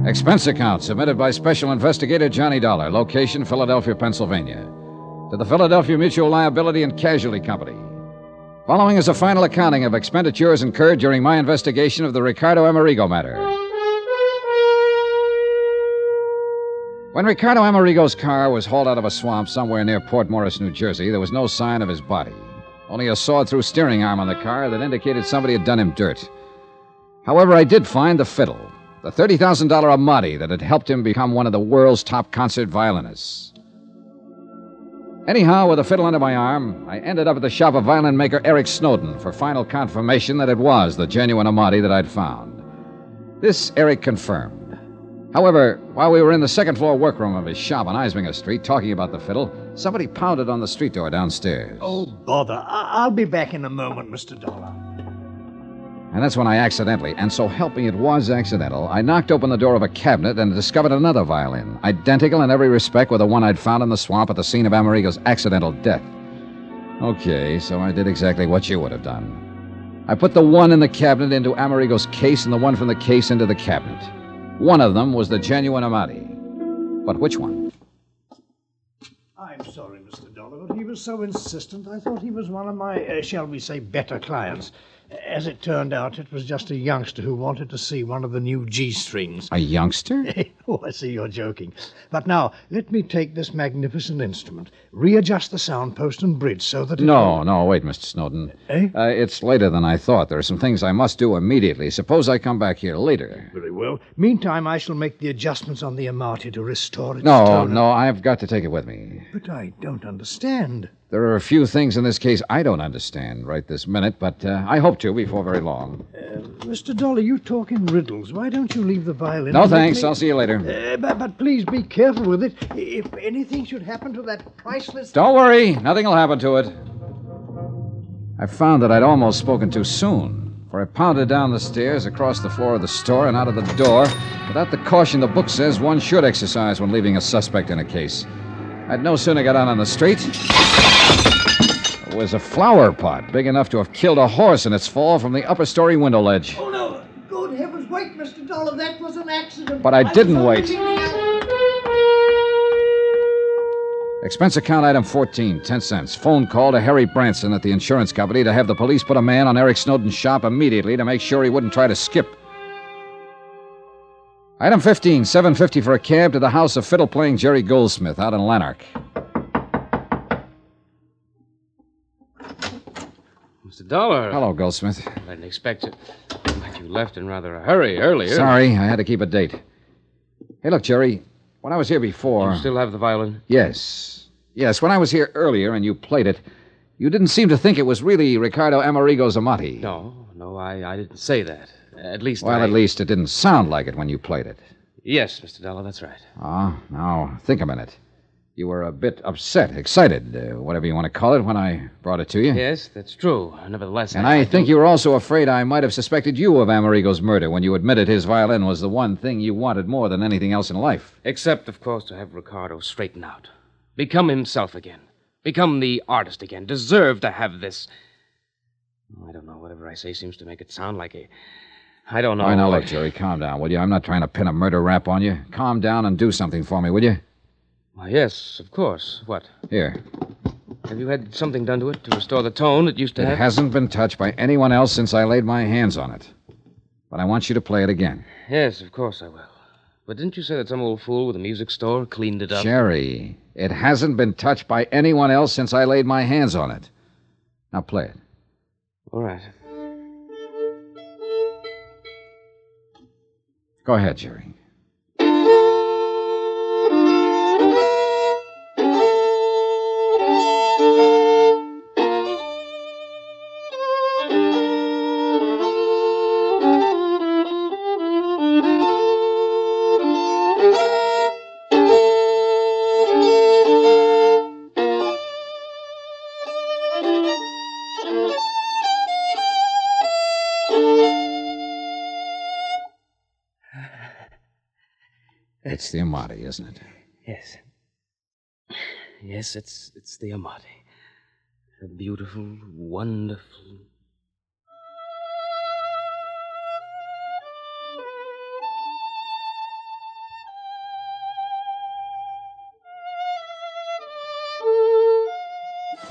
S3: Expense account submitted by Special Investigator Johnny Dollar. Location, Philadelphia, Pennsylvania. To the Philadelphia Mutual Liability and Casualty Company. Following is a final accounting of expenditures incurred during my investigation of the Ricardo Amerigo matter. When Ricardo Amerigo's car was hauled out of a swamp somewhere near Port Morris, New Jersey, there was no sign of his body. Only a sawed-through steering arm on the car that indicated somebody had done him dirt. However, I did find the fiddle. The $30,000 Amati that had helped him become one of the world's top concert violinists. Anyhow, with the fiddle under my arm, I ended up at the shop of violin maker Eric Snowden for final confirmation that it was the genuine Amati that I'd found. This Eric confirmed. However, while we were in the second-floor workroom of his shop on Eisminger Street talking about the fiddle, somebody pounded on the street door downstairs.
S11: Oh, bother. I'll be back in a moment, Mr. Dollar.
S3: And that's when I accidentally, and so help me it was accidental, I knocked open the door of a cabinet and discovered another violin, identical in every respect with the one I'd found in the swamp at the scene of Amerigo's accidental death. Okay, so I did exactly what you would have done. I put the one in the cabinet into Amerigo's case and the one from the case into the cabinet. One of them was the genuine Amati. But which one?
S11: I'm sorry, Mr. Dollar, but he was so insistent, I thought he was one of my, shall we say, better clients. As it turned out, it was just a youngster who wanted to see one of the new G-strings.
S3: A youngster?
S11: Oh, I see you're joking. But now, let me take this magnificent instrument, readjust the sound post and bridge so that it...
S3: No, wait, Mr. Snowden. It's later than I thought. There are some things I must do immediately. Suppose I come back here later.
S11: Very well. Meantime, I shall make the adjustments on the Amati to restore its tone.
S3: No, I've got to take it with me.
S11: But I don't understand.
S3: There are a few things in this case I don't understand right this minute, but I hope to before very long.
S11: Mr. Dollar, you talk in riddles. Why don't you leave the violin?
S3: No, thanks. I'll see you later.
S11: But please be careful with it. If anything should happen to that priceless...
S3: Don't worry. Nothing will happen to it. I found that I'd almost spoken too soon, for I pounded down the stairs, across the floor of the store, and out of the door without the caution the book says one should exercise when leaving a suspect in a case. I'd no sooner got out on the street... It was a flower pot big enough to have killed a horse in its fall from the upper story window ledge.
S11: Oh, no. Good heavens, wait, Mr. Dollar. That was an accident.
S3: But I didn't wait. Expense account item 14, 10 cents. Phone call to Harry Branson at the insurance company to have the police put a man on Eric Snowden's shop immediately to make sure he wouldn't try to skip. Item 15, $7.50 for a cab to the house of fiddle-playing Jerry Goldsmith out in Lanark.
S10: Mr. Dollar.
S3: Hello, Goldsmith.
S10: I didn't expect it. But you left in rather a hurry earlier.
S3: Sorry, I had to keep a date. Hey, look, Jerry, when I was here before...
S10: You still have the violin?
S3: Yes, when I was here earlier and you played it, you didn't seem to think it was really Ricardo Amerigo's Amati.
S10: No, I didn't say that. At least
S3: at least it didn't sound like it when you played it.
S10: Yes, Mr. Dollar, that's right.
S3: Now, think a minute. You were a bit upset, excited, whatever you want to call it, when I brought it to you.
S10: Yes, that's true. Nevertheless...
S3: And I think you were also afraid I might have suspected you of Amerigo's murder when you admitted his violin was the one thing you wanted more than anything else in life.
S10: Except, of course, to have Ricardo straighten out. Become himself again. Become the artist again. Deserve to have this... I don't know. Whatever I say seems to make it sound like a... I don't know.
S3: All right, now, look, Jerry, calm down, will you? I'm not trying to pin a murder rap on you. Calm down and do something for me, will you?
S10: Why, yes, of course. What?
S3: Here.
S10: Have you had something done to it to restore the tone it used to have?
S3: It hasn't been touched by anyone else since I laid my hands on it. But I want you to play it again.
S10: Yes, of course I will. But didn't you say that some old fool with a music store cleaned it up?
S3: Jerry, it hasn't been touched by anyone else since I laid my hands on it. Now play it.
S10: All right.
S3: Go ahead, Jerry. It's the Amati, isn't it?
S10: Yes. Yes, it's the Amati. A beautiful, wonderful...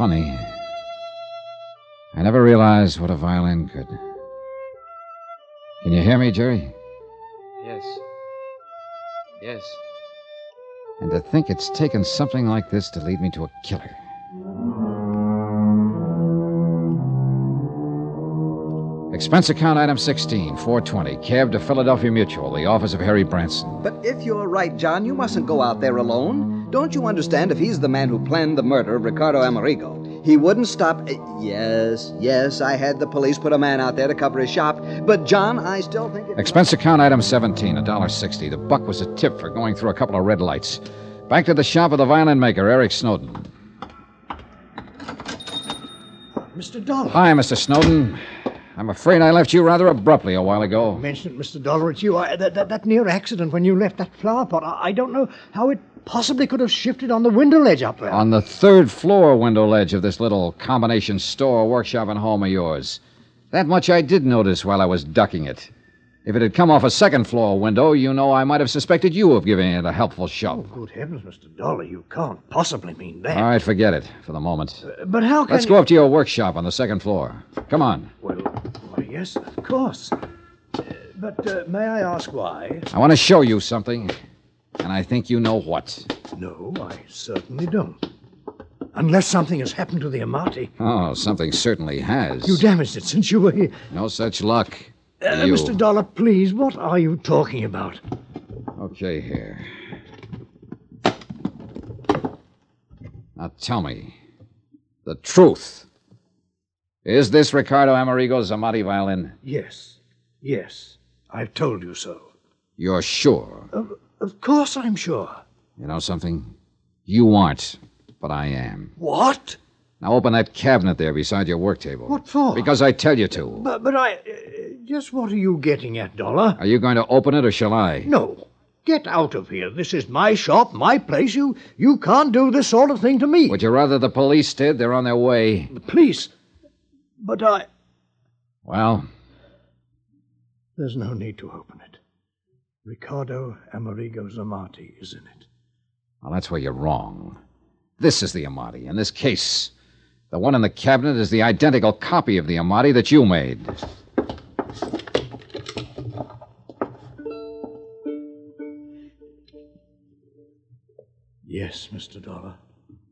S3: funny. I never realized what a violin could. Can you hear me, Jerry?
S9: Yes. Yes.
S3: And to think it's taken something like this to lead me to a killer. Expense account item 16, 420. Cab to Philadelphia Mutual, the office of Harry Branson.
S5: But if you're right, John, you mustn't go out there alone. Don't you understand if he's the man who planned the murder of Ricardo Amerigo, he wouldn't stop... Yes, I had the police put a man out there to cover his shop. But, John, I still think...
S3: Expense account item 17, $1.60. The buck was a tip for going through a couple of red lights. Back to the shop of the violin maker, Eric Snowden.
S11: Mr. Dollar.
S3: Hi, Mr. Snowden. I'm afraid I left you rather abruptly a while ago.
S11: Mention it, Mr. Dollar. It's you. That near accident when you left that flower pot. I don't know how it possibly could have shifted on the window ledge up there.
S3: On the third floor window ledge of this little combination store, workshop, and home of yours. That much I did notice while I was ducking it. If it had come off a second floor window, you know I might have suspected you of giving it a helpful shove.
S11: Oh, good heavens, Mr. Dollar, you can't possibly mean that.
S3: All right, forget it for the moment.
S11: But how can
S3: Let's go up to your workshop on the second floor. Come on.
S11: Well, yes, of course. But may I ask why?
S3: I want to show you something, and I think you know what.
S11: No, I certainly don't. Unless something has happened to the Amati.
S3: Oh, something certainly has.
S11: You damaged it since you were here.
S3: No such luck.
S11: Mr. Dollar, please, what are you talking about?
S3: Okay, here. Now tell me the truth. Is this Ricardo Amerigo's Amati violin?
S11: Yes. I've told you so.
S3: You're sure?
S11: Of course I'm sure.
S3: You know something? You aren't, but I am.
S11: What?
S3: Now open that cabinet there beside your work table.
S11: What for?
S3: Because I tell you to.
S11: But I... just what are you getting at, Dollar?
S3: Are you going to open it or shall I?
S11: No. Get out of here. This is my shop, my place. You can't do this sort of thing to me.
S3: Would you rather the police did? They're on their way.
S11: The police? But I...
S3: Well?
S11: There's no need to open it. Ricardo Amerigo's Amati is in it.
S3: Well, that's where you're wrong. This is the Amati. In this case, the one in the cabinet is the identical copy of the Amati that you made.
S11: Yes, Mr. Dollar.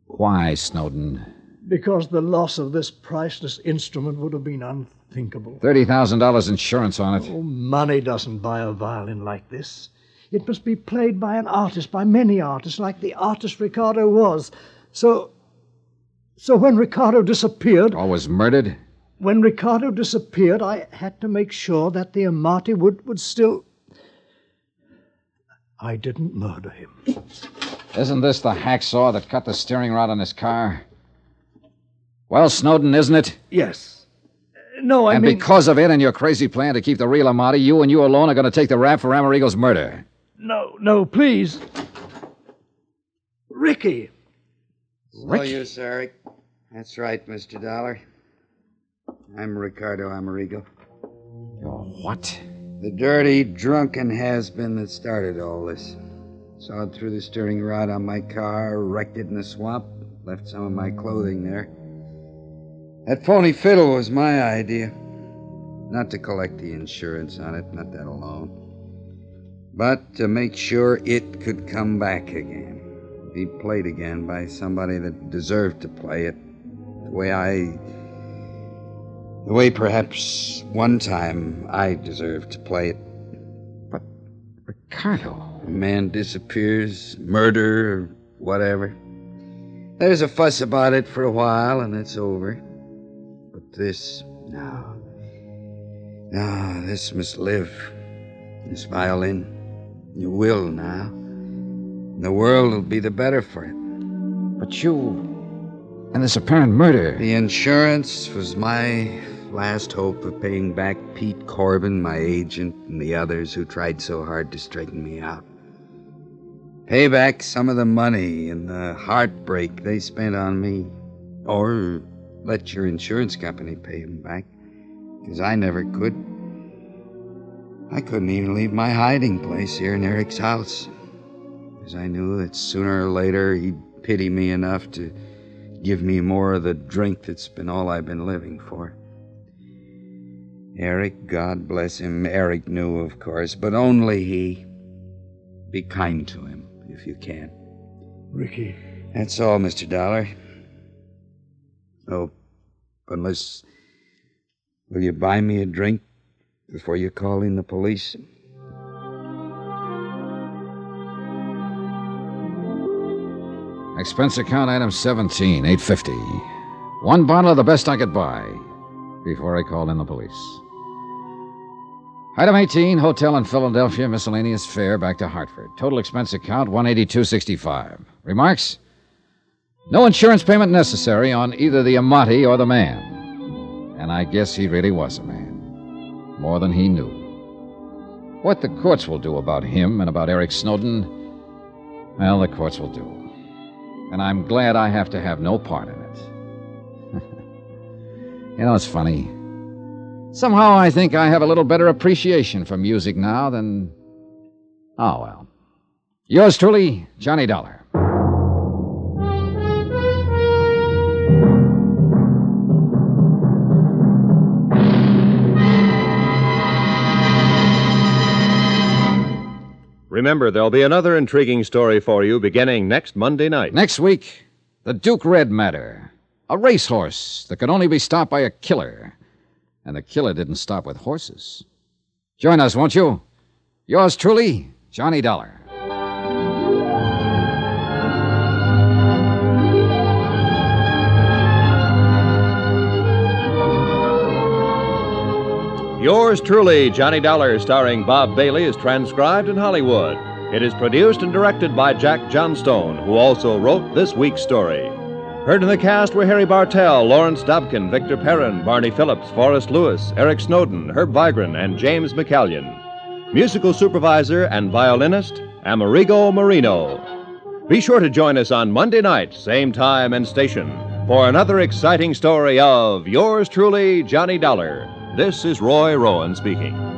S3: Why, Snowden?
S11: Because the loss of this priceless instrument would have been unthinkable.
S3: $30,000 insurance on it.
S11: Oh, money doesn't buy a violin like this. It must be played by an artist, by many artists, like the artist Ricardo was. So when Ricardo disappeared...
S3: Or was murdered?
S11: When Ricardo disappeared, I had to make sure that the Amati would still... I didn't murder him.
S3: Isn't this the hacksaw that cut the steering rod on his car? Well, Snowden, isn't it?
S11: Yes. No, I
S3: mean...
S11: mean...
S3: And because of it and your crazy plan to keep the real Amati, you and you alone are going to take the rap for Amerigo's murder.
S11: No, please. Ricky.
S12: No use, Eric. That's right, Mr. Dollar. I'm Ricardo Amerigo.
S3: You're what?
S12: The dirty, drunken has-been that started all this. Sawed through the steering rod on my car, wrecked it in the swamp, left some of my clothing there. That phony fiddle was my idea. Not to collect the insurance on it, not that alone. But to make sure it could come back again. Be played again by somebody that deserved to play it. The way perhaps one time I deserved to play it.
S3: But, Ricardo...
S12: A man disappears, murder, or whatever. There's a fuss about it for a while, and it's over. But this... No, this must live. This violin. You will now. The world will be the better for it.
S3: But you... And this apparent murder...
S12: The insurance was my last hope of paying back Pete Corbin, my agent, and the others who tried so hard to straighten me out. Pay back some of the money and the heartbreak they spent on me. Or let your insurance company pay them back. Because I never could. I couldn't even leave my hiding place here in Eric's house. Because I knew that sooner or later he'd pity me enough to give me more of the drink that's been all I've been living for. Eric, God bless him, Eric knew, of course, but only he. Be kind to him, if you can.
S11: Ricky.
S12: That's all, Mr. Dollar. Oh, unless... Will you buy me a drink before you call in the police?
S3: Expense account item 17, $8.50. One bottle of the best I could buy before I called in the police. Item 18, hotel in Philadelphia, miscellaneous fare back to Hartford. Total expense account $182.65. Remarks? No insurance payment necessary on either the Amati or the man. And I guess he really was a man. More than he knew. What the courts will do about him and about Eric Snowden, well, the courts will do. And I'm glad I have to have no part in it. You know, it's funny. Somehow I think I have a little better appreciation for music now than... Oh, well. Yours truly, Johnny Dollar.
S2: Remember, there'll be another intriguing story for you beginning next Monday night.
S3: Next week, the Duke Red matter. A racehorse that could only be stopped by a killer. And the killer didn't stop with horses. Join us, won't you? Yours truly, Johnny Dollar.
S2: Yours truly, Johnny Dollar, starring Bob Bailey, is transcribed in Hollywood. It is produced and directed by Jack Johnstone, who also wrote this week's story. Heard in the cast were Harry Bartell, Lawrence Dobkin, Victor Perrin, Barney Phillips, Forrest Lewis, Eric Snowden, Herb Vigran, and James McCallion. Musical supervisor and violinist, Amerigo Marino. Be sure to join us on Monday night, same time and station, for another exciting story of Yours truly, Johnny Dollar. This is Roy Rowan speaking.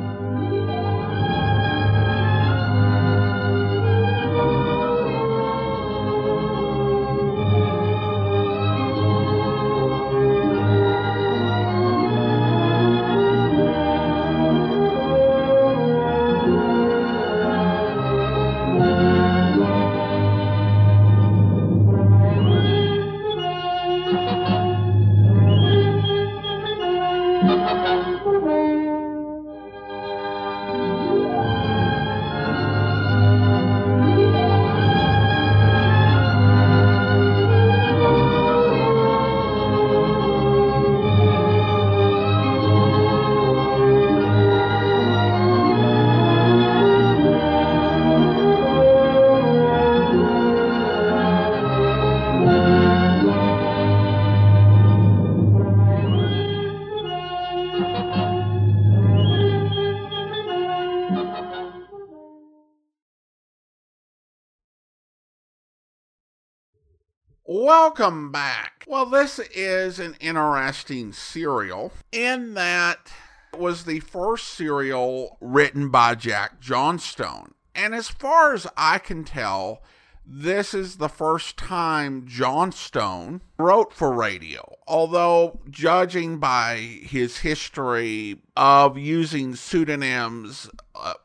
S1: Welcome back. Well, this is an interesting serial in that it was the first serial written by Jack Johnstone. And as far as I can tell, this is the first time Johnstone wrote for radio. Although, judging by his history of using pseudonyms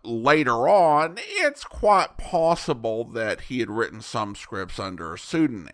S1: later on, it's quite possible that he had written some scripts under a pseudonym.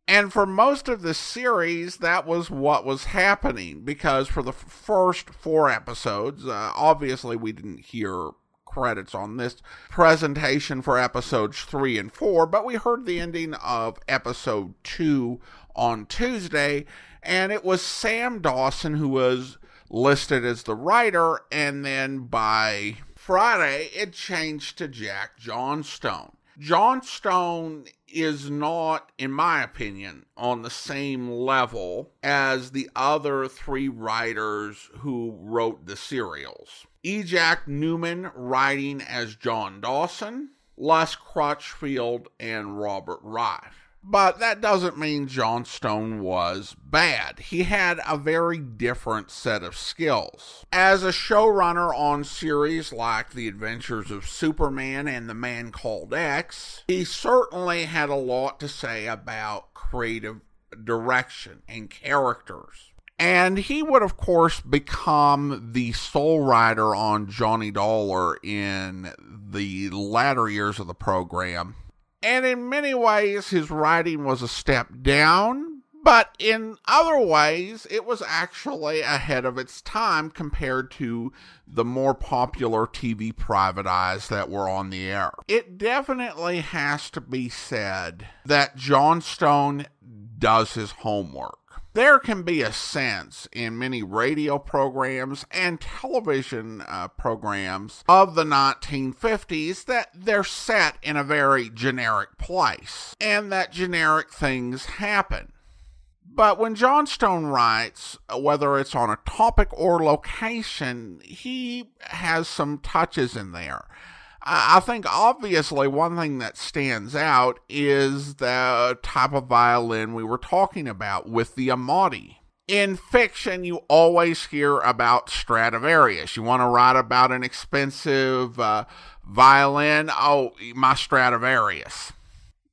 S1: And for most of the series, that was what was happening, because for the first 4 episodes, obviously we didn't hear credits on this presentation for episodes 3 and 4, but we heard the ending of episode 2 on Tuesday, and it was Sam Dawson who was listed as the writer, and then by Friday, it changed to Jack Johnstone. Johnstone is not, in my opinion, on the same level as the other 3 writers who wrote the serials. E. Jack Newman writing as John Dawson, Les Crutchfield, and Robert Rife. But that doesn't mean Johnstone was bad. He had a very different set of skills. As a showrunner on series like The Adventures of Superman and The Man Called X, he certainly had a lot to say about creative direction and characters. And he would, of course, become the sole writer on Johnny Dollar in the latter years of the program. And in many ways, his writing was a step down, but in other ways, it was actually ahead of its time compared to the more popular TV private eyes that were on the air. It definitely has to be said that Johnstone does his homework. There can be a sense in many radio programs and television programs of the 1950s that they're set in a very generic place, and that generic things happen. But when Johnstone writes, whether it's on a topic or location, he has some touches in there. I think obviously one thing that stands out is the type of violin we were talking about with the Amati. In fiction, you always hear about Stradivarius. You want to write about an expensive violin? Oh, my Stradivarius.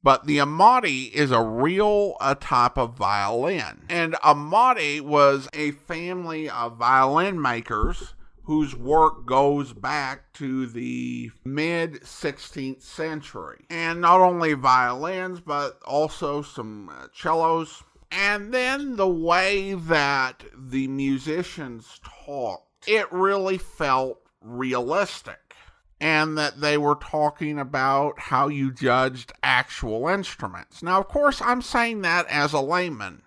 S1: But the Amati is a real type of violin. And Amati was a family of violin makers whose work goes back to the mid-16th century. And not only violins, but also some cellos. And then the way that the musicians talked, it really felt realistic. And that they were talking about how you judged actual instruments. Now, of course, I'm saying that as a layman.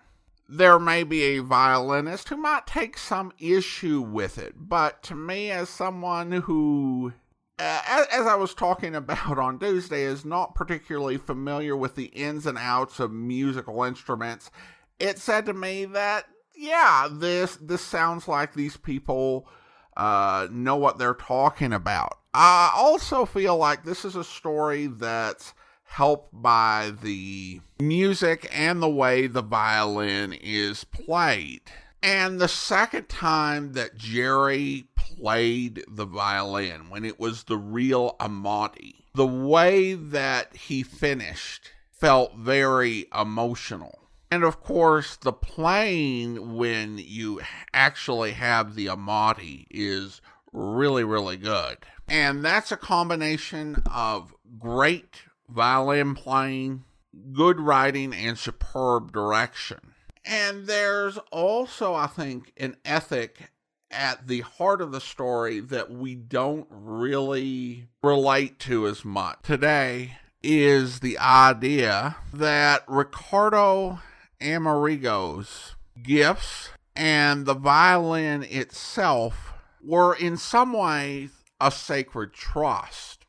S1: There may be a violinist who might take some issue with it, but to me, as someone who, as I was talking about on Tuesday, is not particularly familiar with the ins and outs of musical instruments, it said to me that, yeah, this sounds like these people know what they're talking about. I also feel like this is a story that's helped by the music and the way the violin is played. And the second time that Jerry played the violin, when it was the real Amati, the way that he finished felt very emotional. And of course, the playing when you actually have the Amati is really, really good. And that's a combination of great violin playing, good writing, and superb direction. And there's also, I think, an ethic at the heart of the story that we don't really relate to as much today, is the idea that Ricardo Amerigo's gifts and the violin itself were in some ways a sacred trust.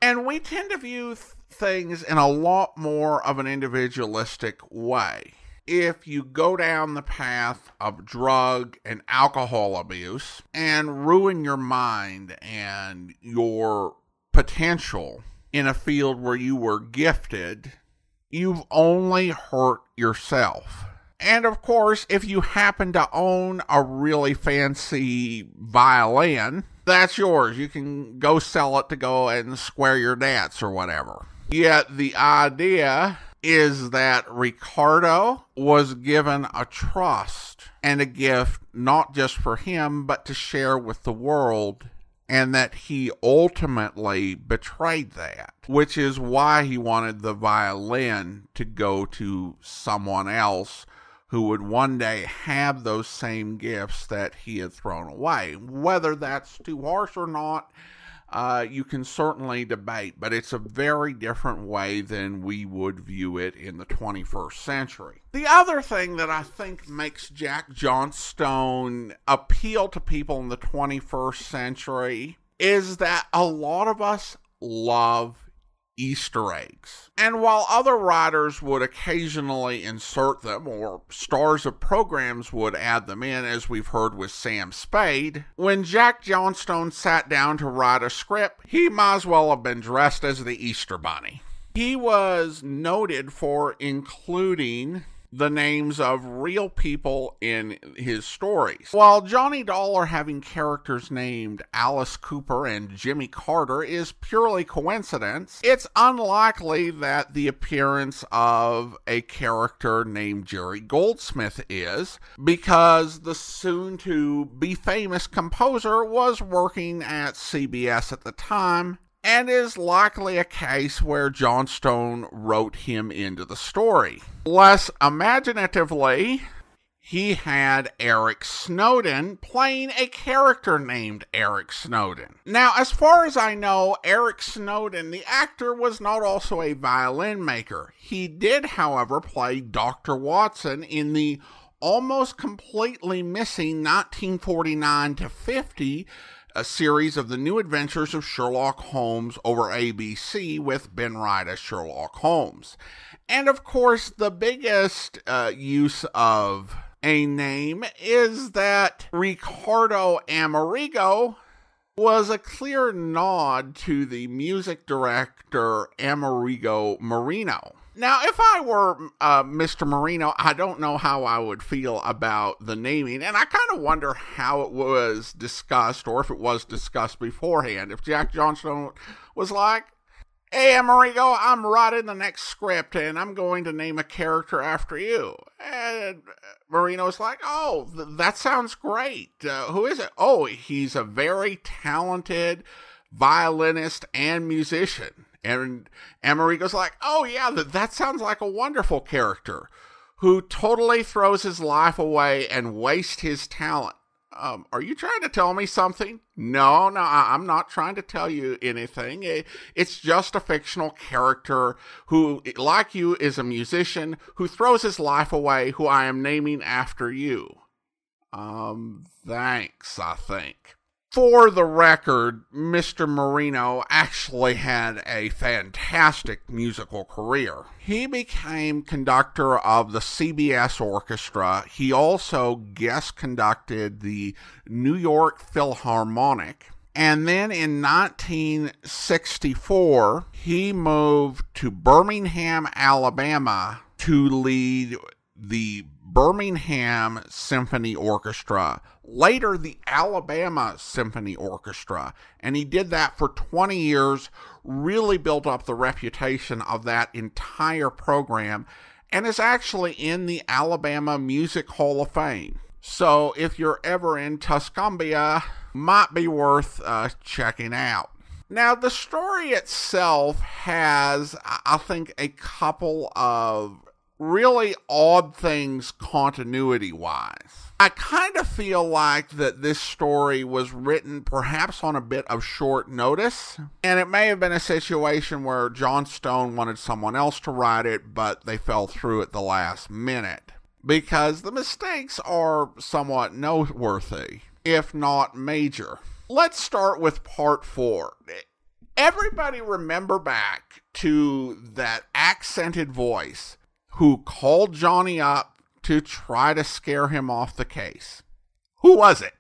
S1: And we tend to view things in a lot more of an individualistic way. If you go down the path of drug and alcohol abuse and ruin your mind and your potential in a field where you were gifted, you've only hurt yourself. And of course, if you happen to own a really fancy violin, that's yours. You can go sell it to go and square your debts or whatever. Yet the idea is that Ricardo was given a trust and a gift not just for him, but to share with the world, and that he ultimately betrayed that, which is why he wanted the violin to go to someone else who would one day have those same gifts that he had thrown away. Whether that's too harsh or not, you can certainly debate, but it's a very different way than we would view it in the 21st century. The other thing that I think makes Jack Johnstone appeal to people in the 21st century is that a lot of us love Easter eggs. And while other writers would occasionally insert them, or stars of programs would add them in, as we've heard with Sam Spade, when Jack Johnstone sat down to write a script, he might as well have been dressed as the Easter Bunny. He was noted for including the names of real people in his stories. While Johnny Dollar having characters named Alice Cooper and Jimmy Carter is purely coincidence, it's unlikely that the appearance of a character named Jerry Goldsmith is, because the soon-to-be famous composer was working at CBS at the time, and is likely a case where Johnstone wrote him into the story. Less imaginatively, he had Eric Snowden playing a character named Eric Snowden. Now, as far as I know, Eric Snowden, the actor, was not also a violin maker. He did, however, play Dr. Watson in the almost completely missing 1949 to 50 a series of The New Adventures of Sherlock Holmes over ABC with Ben Wright as Sherlock Holmes. And of course, the biggest use of a name is that Ricardo Amerigo was a clear nod to the music director Amerigo Marino. Now, if I were Mr. Marino, I don't know how I would feel about the naming, and I kind of wonder how it was discussed, or if it was discussed beforehand. If Jack Johnstone was like, "Hey, Amerigo, I'm writing the next script, and I'm going to name a character after you." And Marino's like, "Oh, that sounds great. Who is it?" "Oh, he's a very talented violinist and musician." And Amerigo's like, "Oh yeah, that sounds like a wonderful character who totally throws his life away and wastes his talent." Are you trying to tell me something?" No, I'm not trying to tell you anything. It's just a fictional character who, like you, is a musician who throws his life away, who I am naming after you. Thanks, I think. For the record, Mr. Marino actually had a fantastic musical career. He became conductor of the CBS Orchestra. He also guest conducted the New York Philharmonic. And then in 1964, he moved to Birmingham, Alabama to lead the Birmingham Symphony Orchestra, later the Alabama Symphony Orchestra, and he did that for 20 years, really built up the reputation of that entire program, and is actually in the Alabama Music Hall of Fame. So if you're ever in Tuscumbia, might be worth checking out. Now, the story itself has, I think, a couple of really odd things continuity-wise. I kind of feel like that this story was written perhaps on a bit of short notice, and it may have been a situation where Johnstone wanted someone else to write it, but they fell through at the last minute, because the mistakes are somewhat noteworthy, if not major. Let's start with part 4. Everybody remember back to that accented voice who called Johnny up to try to scare him off the case. Who was it?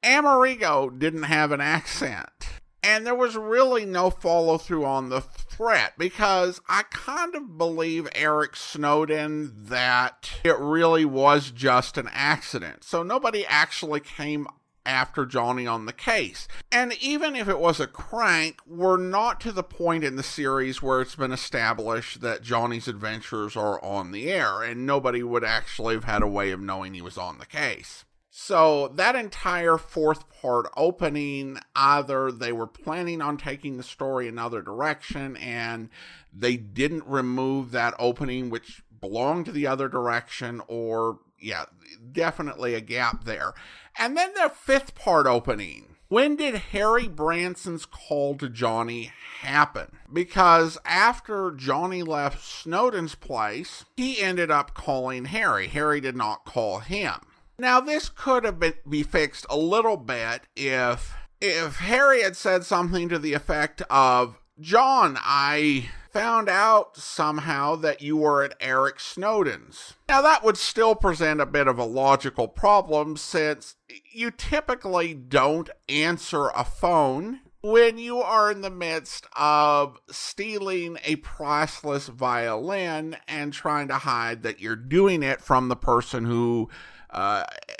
S1: Amerigo didn't have an accent. And there was really no follow-through on the threat, because I kind of believe Eric Snowden that it really was just an accident. So nobody actually came after Johnny on the case. And even if it was a crank, we're not to the point in the series where it's been established that Johnny's adventures are on the air, and nobody would actually have had a way of knowing he was on the case. So that entire 4th part opening, either they were planning on taking the story another direction and they didn't remove that opening, which belonged to the other direction, or yeah, definitely a gap there. And then the 5th part opening. When did Harry Branson's call to Johnny happen? Because after Johnny left Snowden's place, he ended up calling Harry. Harry did not call him. Now, this could have be fixed a little bit if Harry had said something to the effect of, "John, I found out somehow that you were at Eric Snowden's." Now, that would still present a bit of a logical problem, since you typically don't answer a phone when you are in the midst of stealing a priceless violin and trying to hide that you're doing it from the person who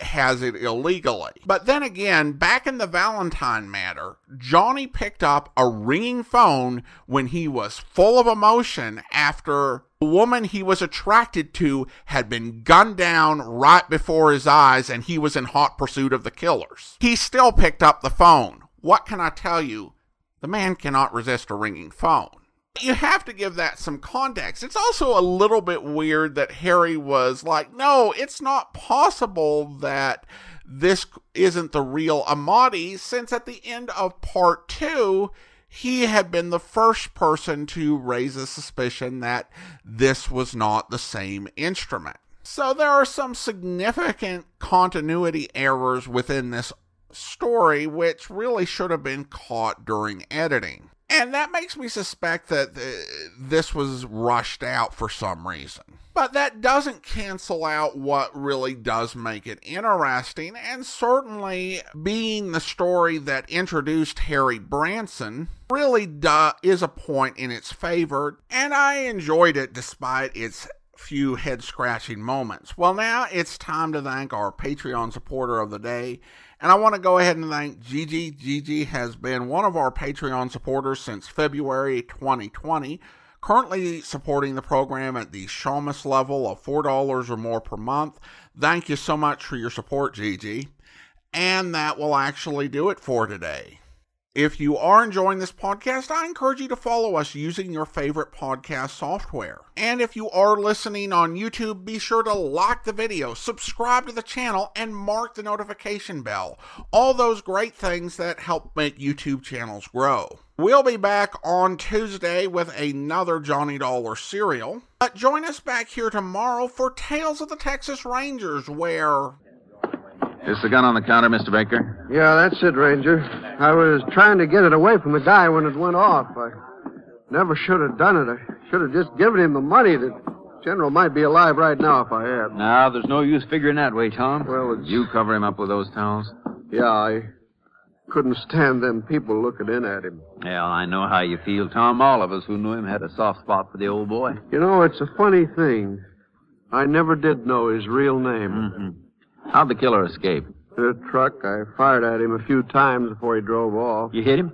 S1: has it illegally. But then again, back in the Valentine matter, Johnny picked up a ringing phone when he was full of emotion after the woman he was attracted to had been gunned down right before his eyes and he was in hot pursuit of the killers. He still picked up the phone. What can I tell you? The man cannot resist a ringing phone. You have to give that some context. It's also a little bit weird that Harry was like, no, it's not possible that this isn't the real Amati, since at the end of part 2, he had been the first person to raise a suspicion that this was not the same instrument. So there are some significant continuity errors within this story, which really should have been caught during editing. And that makes me suspect that this was rushed out for some reason. But that doesn't cancel out what really does make it interesting, and certainly being the story that introduced Harry Branson really is a point in its favor, and I enjoyed it despite its few head-scratching moments. Well, now it's time to thank our Patreon supporter of the day. And I want to go ahead and thank Gigi. Gigi has been one of our Patreon supporters since February 2020, currently supporting the program at the Shamus level of $4 or more per month. Thank you so much for your support, Gigi. And that will actually do it for today. If you are enjoying this podcast, I encourage you to follow us using your favorite podcast software. And if you are listening on YouTube, be sure to like the video, subscribe to the channel, and mark the notification bell. All those great things that help make YouTube channels grow. We'll be back on Tuesday with another Johnny Dollar serial. But join us back here tomorrow for Tales of the Texas Rangers, where...
S13: Is the gun on the counter, Mr. Baker?
S14: Yeah, that's it, Ranger. I was trying to get it away from the guy when it went off. I never should have done it. I should have just given him the money. The General might be alive right now if I had.
S13: No, there's no use figuring that way, Tom.
S14: Well,
S13: You cover him up with those towels?
S14: Yeah, I couldn't stand them people looking in at him.
S13: Well, I know how you feel, Tom. All of us who knew him had a soft spot for the old boy.
S14: You know, it's a funny thing. I never did know his real name.
S13: Mm-hmm. How'd the killer escape?
S14: In a truck. I fired at him a few times before he drove off.
S13: You hit him?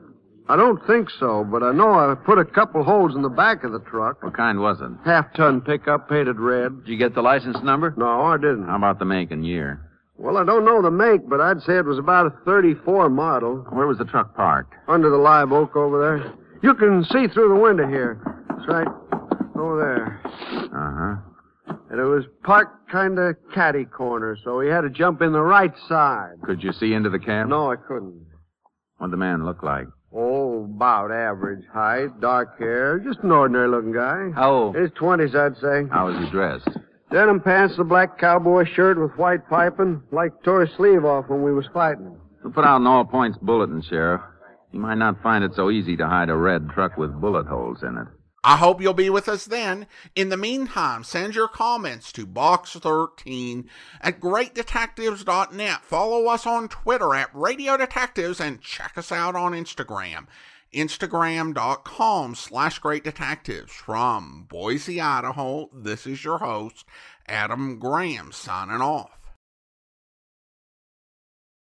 S14: I don't think so, but I know I put a couple holes in the back of the truck.
S13: What kind was it?
S14: Half-ton pickup, painted red.
S13: Did you get the license number?
S14: No, I didn't.
S13: How about the make and year?
S14: Well, I don't know the make, but I'd say it was about a 34 model.
S13: Where was the truck parked?
S14: Under the live oak over there. You can see through the window here. It's right over there.
S13: Uh-huh.
S14: And it was parked kind of catty corner, so he had to jump in the right side.
S13: Could you see into the cab?
S14: No, I couldn't.
S13: What'd the man look like?
S14: Oh, about average height, dark hair, just an ordinary-looking guy.
S13: How old?
S14: In his 20s, I'd say.
S13: How was he dressed?
S14: Denim pants, a black cowboy shirt with white piping, like tore his sleeve off when we was fighting.
S13: We'll put out an all-points bulletin, Sheriff. You might not find it so easy to hide a red truck with bullet holes in it.
S1: I hope you'll be with us then. In the meantime, send your comments to box13 at greatdetectives.net. Follow us on Twitter at Radio Detectives and check us out on Instagram. Instagram.com/greatdetectives. From Boise, Idaho, this is your host, Adam Graham, signing off.